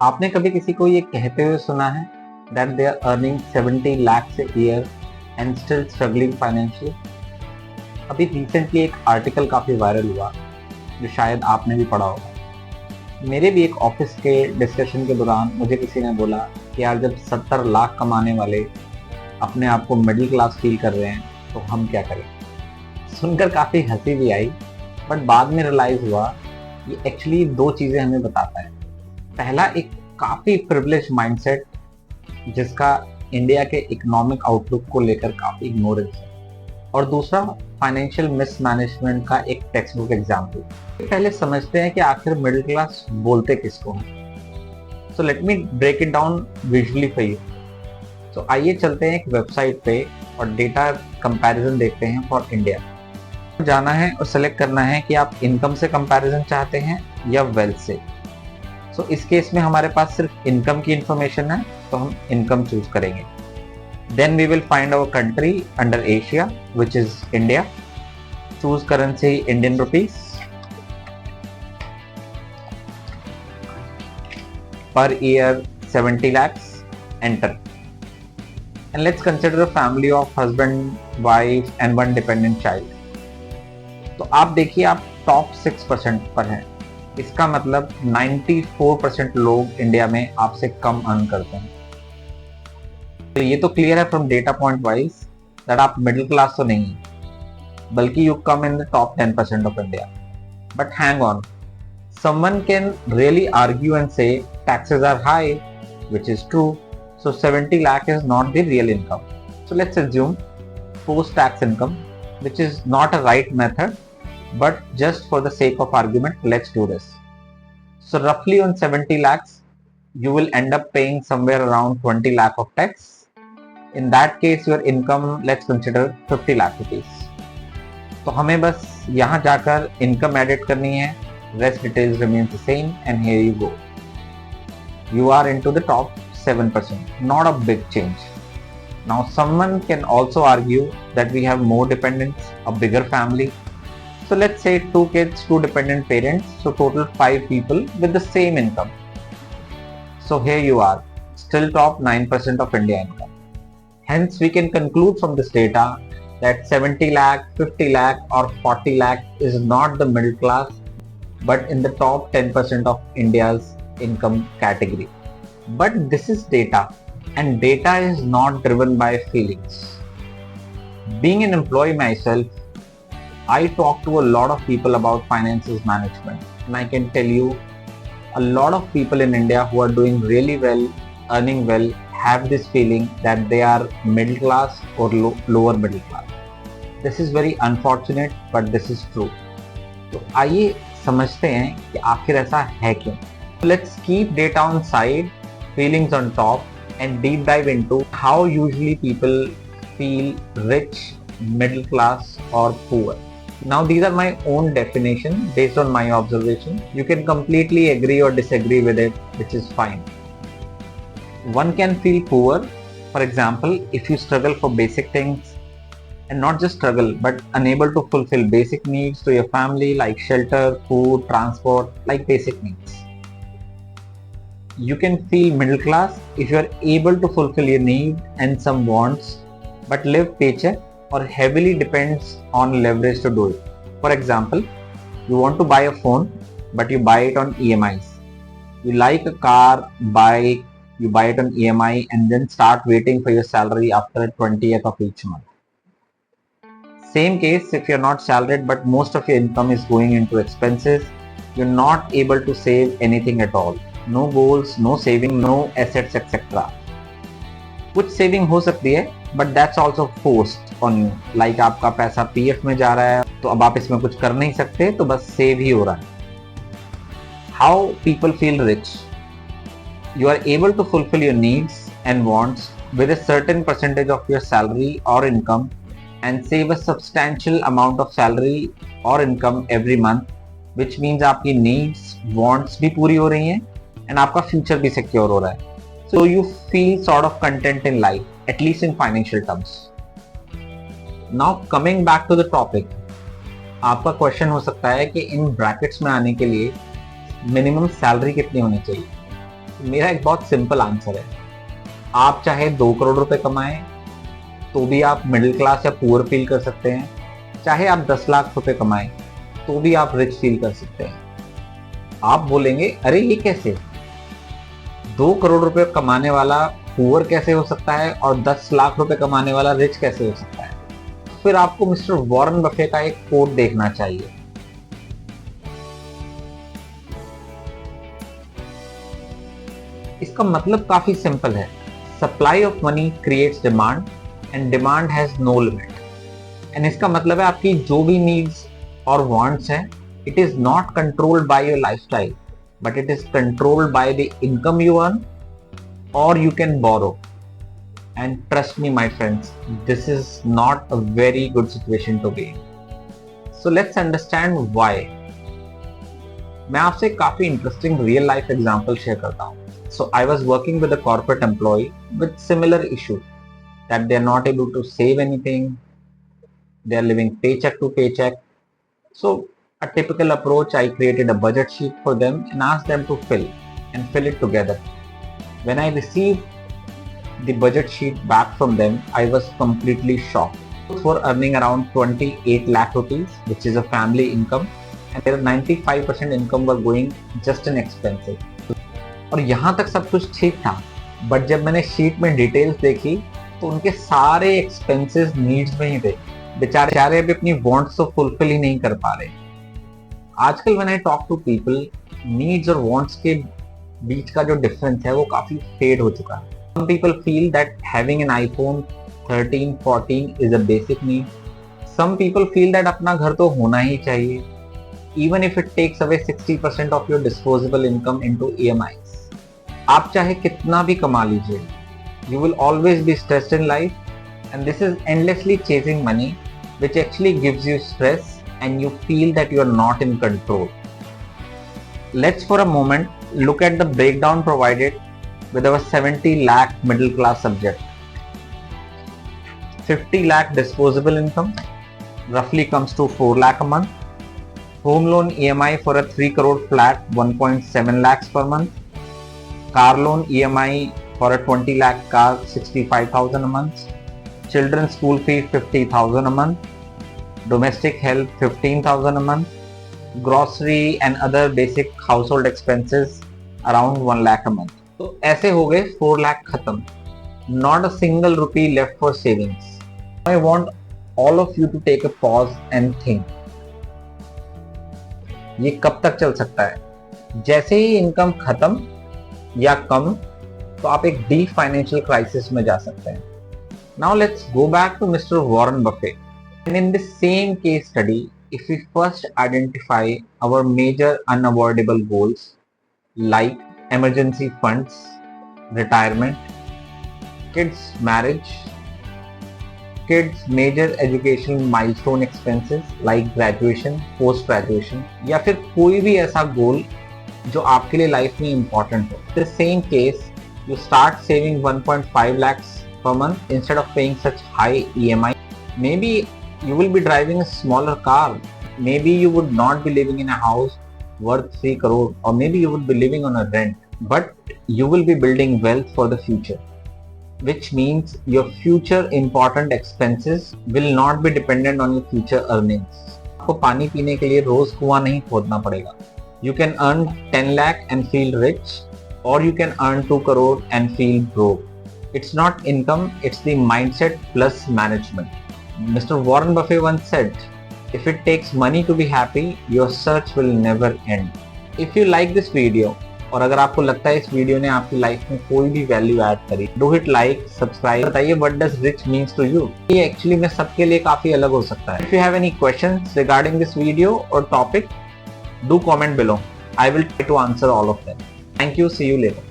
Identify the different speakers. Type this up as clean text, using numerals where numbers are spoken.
Speaker 1: आपने कभी किसी को ये कहते हुए सुना है that they are earning 70 lakhs a year and still struggling financially? अभी रिसेंटली एक आर्टिकल काफी वायरल हुआ जो शायद आपने भी पढ़ा होगा। मेरे भी एक ऑफिस के डिस्कशन के दौरान मुझे किसी ने बोला कि यार जब 70 लाख कमाने वाले अपने आप को मिडिल क्लास फील कर रहे हैं तो हम क्या करें। सुनकर काफी हंसी भी आई, बट बाद में रियलाइज हुआ ये एक्चुअली दो चीजें हमें बताता है। पहला, एक काफी प्रिविलेज माइंडसेट जिसका इंडिया के इकोनॉमिक आउटलुक को लेकर काफी इग्नोरेंस है, और दूसरा फाइनेंशियल मिसमैनेजमेंट का एक टेक्स्ट बुक एग्जाम्पल। पहले समझते हैं कि आखिर मिडिल क्लास बोलते किसको हैं। So let me break it down visually for you. तो आइए चलते हैं एक वेबसाइट पे और डेटा कंपैरिजन देखते हैं फॉर इंडिया। जाना है और सेलेक्ट करना है कि आप इनकम से कंपैरिजन चाहते हैं या वेल्थ से। सो इस केस में हमारे पास सिर्फ इनकम की इंफॉर्मेशन है, तो हम इनकम चूज करेंगे। Then we will find our country under Asia which is India. Choose currency Indian rupees. Per year 70 lakhs, enter, and let's consider a family of husband, wife and one dependent child. तो आप देखिए आप top 6% पर हैं। इसका मतलब 94% लोग India में आपसे कम अर्न करते हैं। तो ये तो क्लियर है from data point wise that आप मिडिल क्लास तो नहीं है, बल्कि you come in the top 10% of India. But hang on, someone can really argue and say taxes are high, which is true. So 70 lakh is not the real income. So let's assume post-tax income, which is not a right method, but just for the sake of argument, let's do this. So roughly on 70 lakhs, you will end up paying somewhere around 20 lakh of tax. In that case, your income, let's consider 50 lakh rupees. तो हमें बस यहाँ जाकर income edit करनी है. Rest details remains the same, and here you go. You are into the top 7%. Not a big change. Now someone can also argue that we have more dependents, a bigger family. So let's say 2 kids, 2 dependent parents, so total 5 people with the same income. So here you are, still top 9% of India income. Hence we can conclude from this data that 70 lakh, 50 lakh or 40 lakh is not the middle class, but in the top 10% of India's income category. But this is data, and data is not driven by feelings. Being an employee myself, I talk to a lot of people about finances management, and I can tell you a lot of people in India who are doing really well, earning well, have this feeling that they are middle class or lower middle class. This is very unfortunate, but this is true. तो आइए समझते हैं कि आखिर ऐसा है क्यों। Let's keep data on side, feelings on top, and deep dive into how usually people feel rich, middle class, or poor. Now these are my own definition based on my observation. You can completely agree or disagree with it, which is fine. One can feel poor, for example, if you struggle for basic things, and not just struggle, but unable to fulfill basic needs to your family like shelter, food, transport, like basic needs. You can feel middle class if you are able to fulfill your needs and some wants, but live paycheck or heavily depends on leverage to do it. For example, you want to buy a phone, but you buy it on EMIs. You like a car, bike, you buy it on EMI and then start waiting for your salary after 20th of each month. Same case if you're not salaried but most of your income is going into expenses, you're not able to save anything at all. No goals, no saving, no assets, etc. कुछ saving हो सकती है but that's also forced on you. Like आपका पैसा PF में जा रहा है तो अब आप इसमें कुछ कर नहीं सकते, तो बस सेव ही हो रहा है. How people feel rich? You are able to fulfill your needs and wants with a certain percentage of your salary or income and save a substantial amount of salary or income every month, which means आपकी needs, wants भी पूरी हो रही हैं and आपका future भी secure हो रहा है. So you feel sort of content in life, at least in financial terms. Now coming back to the topic, आपका question हो सकता है कि इन brackets में आने के लिए minimum salary कितनी होनी चाहिए. मेरा एक बहुत सिंपल आंसर है, आप चाहे 2 करोड़ रुपए कमाएं तो भी आप मिडिल क्लास या पुअर फील कर सकते हैं, चाहे आप 10 लाख रुपए कमाएं तो भी आप रिच फील कर सकते हैं। आप बोलेंगे अरे ये कैसे, 2 करोड़ रुपए कमाने वाला पुअर कैसे हो सकता है और 10 लाख रुपए कमाने वाला रिच कैसे हो सकता है? फिर आपको मिस्टर वॉरेन बफे का एक कोट देखना चाहिए। इसका मतलब काफी सिंपल है, supply of money creates demand and demand has no limit. And इसका मतलब है आपकी जो भी नीड्स और वांट्स हैं, it is not controlled by your lifestyle, but it is controlled by the income you earn और you can borrow. And trust me, my friends, this is not a very good situation to be in. So let's understand why. मैं आपसे काफी interesting real life example share करता हूँ. So I was working with a corporate employee with similar issue that they are not able to save anything. They are living paycheck to paycheck. So a typical approach, I created a budget sheet for them and asked them to fill it together. When I received the budget sheet back from them, I was completely shocked. Both were earning around 28 lakh rupees, which is a family income, and their 95% income were going just in expenses. और यहाँ तक सब कुछ ठीक था, but जब मैंने sheet में डिटेल्स देखी तो उनके सारे एक्सपेंसेस नीड्स में ही थे। बेचारे अभी अपनी वांट्स तो फुलफिल ही नहीं कर पा रहे। आजकल when I talk to people, needs और वांट्स के बीच का जो डिफरेंस है वो काफी फेड हो चुका है। Some people feel that having an iPhone 13, 14 is a basic need. Some people feel that अपना घर तो होना ही चाहिए, even if it takes away 60% of your disposable income into EMIs. आप चाहे कितना भी कमा लीजिए, you will always be stressed in life, and this is endlessly chasing money, which actually gives you stress and you feel that you are not in control. Let's for a moment look at the breakdown provided with our 70 lakh middle class subject. 50 lakh disposable income roughly comes to 4 lakh a month. Home loan EMI for a 3 crore flat 1.7 lakhs per month. Car loan EMI for a 20 lakh car 65,000 a month. Children's school fee 50,000 a month. Domestic help 15,000 a month. Grocery and other basic household expenses around 1 lakh a month. तो ऐसे हो गए 4 लाख खत्म. Not a single rupee left for savings. I want all of you to take a pause and think. ये कब तक चल सकता है? जैसे ही इनकम खत्म या कम तो आप एक डीप फाइनेंशियल क्राइसिस में जा सकते हैं. Now let's go back to Mr. Warren Buffett. And in the same case study, if we first identify our major unavoidable goals like emergency funds, retirement, kids marriage, kids major educational milestone expenses like graduation, post graduation, या फिर कोई भी ऐसा गोल जो आपके लिए life में important हो. The same case, you start saving 1.5 lakhs per month instead of paying such high EMI. Maybe you will be driving a smaller car. Maybe you would not be living in a house worth 3 crore, or maybe you would be living on a rent, but you will be building wealth for the future, which means your future important expenses will not be dependent on your future earnings. आपको पानी पीने के लिए रोज कुआं नहीं खोदना पड़ेगा. You can earn 10 lakh and feel rich, or you can earn 2 crore and feel broke. It's not income, it's the mindset plus management. Mr. Warren Buffett once said, if it takes money to be happy, your search will never end. If you like this video, और अगर आपको लगता है इस video ने आपकी life में कोई भी वैल्यू ऐड करी, डू हिट लाइक, सब्सक्राइब. बताइए what does rich means to you. ये एक्चुअली में सबके लिए काफी अलग हो सकता है. If you have any questions regarding this video और topic, do comment below. I will try to answer all of them. Thank you. See you later.